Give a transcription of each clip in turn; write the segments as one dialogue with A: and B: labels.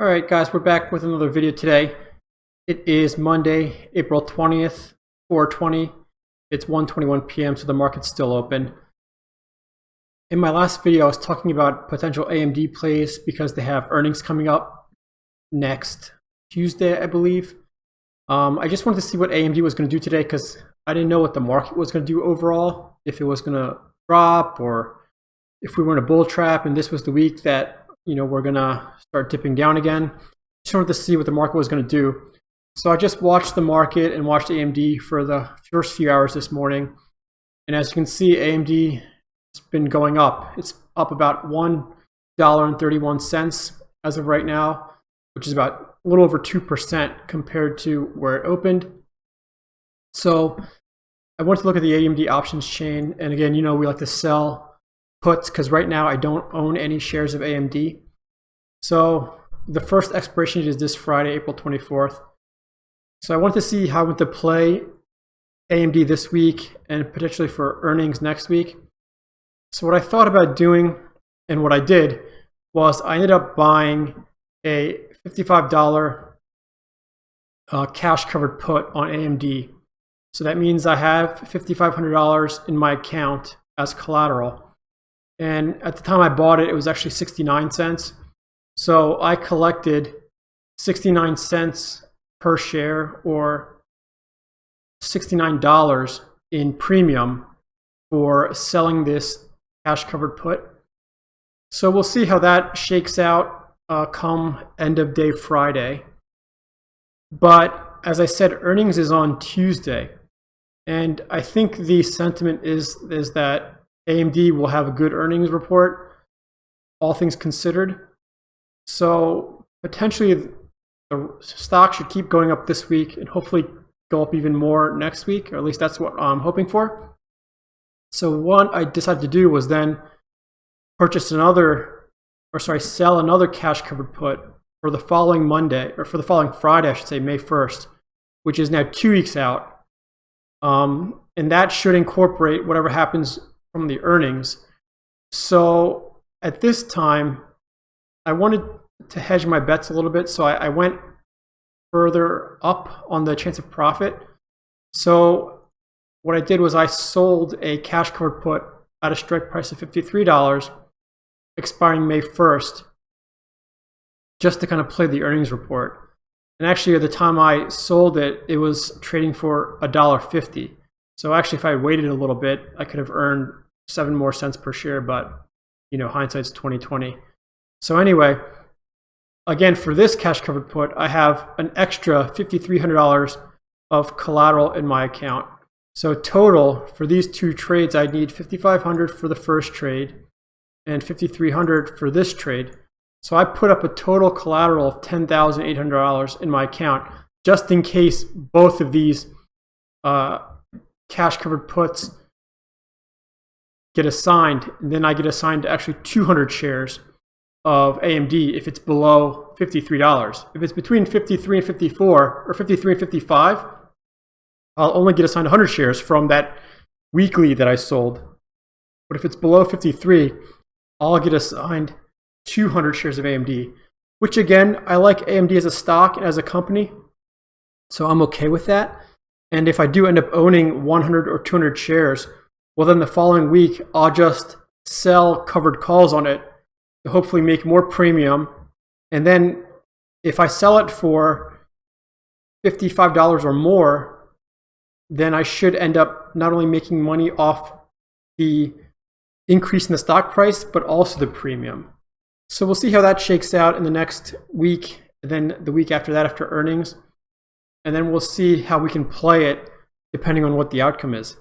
A: All right, guys, we're back with another video today. It is Monday, April 20th, 4:20. It's 1:21 p.m., so the market's still open. In my last video, I was talking about potential AMD plays because they have earnings coming up next Tuesday, I believe. I just wanted to see what AMD was going to do today because I didn't know what the market was going to do overall, if it was going to drop or if we were in a bull trap and this was the week that we're gonna start dipping down again. Just wanted to see what the market was gonna do. So I just watched the market and watched AMD for the first few hours this morning. And as you can see, AMD has been going up. It's up about $1.31 as of right now, which is about a little over 2% compared to where it opened. So I want to look at the AMD options chain. And again, we like to sell puts because right now I don't own any shares of AMD. So the first expiration is this Friday, April 24th. So I want to see how I want to play AMD this week and potentially for earnings next week. So what I thought about doing and what I did was I ended up buying a $55 cash covered put on AMD. So that means I have $5,500 in my account as collateral. And at the time I bought it, it was actually 69 cents. So I collected 69 cents per share or $69 in premium for selling this cash covered put. So we'll see how that shakes out come end of day Friday. But as I said, earnings is on Tuesday. And I think the sentiment is that AMD will have a good earnings report, all things considered. So potentially the stock should keep going up this week and hopefully go up even more next week, or at least that's what I'm hoping for. So what I decided to do was then sell another cash covered put for the following Monday, or for the following Friday, I should say, May 1st, which is now 2 weeks out. And that should incorporate whatever happens from the earnings. So at this time, I wanted to hedge my bets a little bit. So I went further up on the chance of profit. So what I did was I sold a cash covered put at a strike price of $53, expiring May 1st, just to kind of play the earnings report. And actually at the time I sold it, it was trading for $1.50. So actually, if I waited a little bit, I could have earned 7 more cents per share, but hindsight's 20/20. So anyway, again, for this cash covered put, I have an extra $5,300 of collateral in my account. So total for these two trades, I need $5,500 for the first trade and $5,300 for this trade. So I put up a total collateral of $10,800 in my account, just in case both of these cash covered puts get assigned. And then I get assigned actually 200 shares of AMD if it's below $53. If it's between 53 and 54 or 53 and 55, I'll only get assigned 100 shares from that weekly that I sold. But if it's below 53, I'll get assigned 200 shares of AMD, which again, I like AMD as a stock and as a company, so I'm okay with that. And if I do end up owning 100 or 200 shares, well, then the following week, I'll just sell covered calls on it to hopefully make more premium. And then if I sell it for $55 or more, then I should end up not only making money off the increase in the stock price, but also the premium. So we'll see how that shakes out in the next week, and then the week after that, after earnings. And then we'll see how we can play it depending on what the outcome is.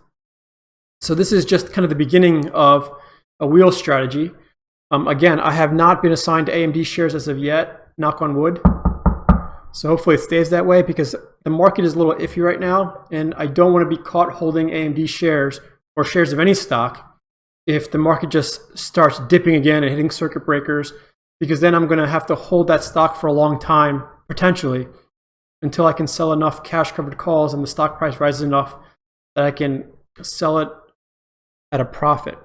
A: So this is just kind of the beginning of a wheel strategy. Again, I have not been assigned to AMD shares as of yet, knock on wood. So hopefully it stays that way because the market is a little iffy right now, and I don't want to be caught holding AMD shares or shares of any stock if the market just starts dipping again and hitting circuit breakers, because then I'm going to have to hold that stock for a long time, potentially, until I can sell enough cash covered calls and the stock price rises enough that I can sell it at a profit.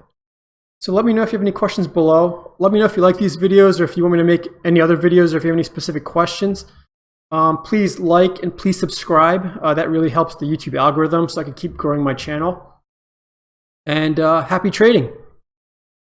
A: So let me know if you have any questions below. Let me know if you like these videos or if you want me to make any other videos or if you have any specific questions. Please like and please subscribe. That really helps the YouTube algorithm so I can keep growing my channel. And happy trading.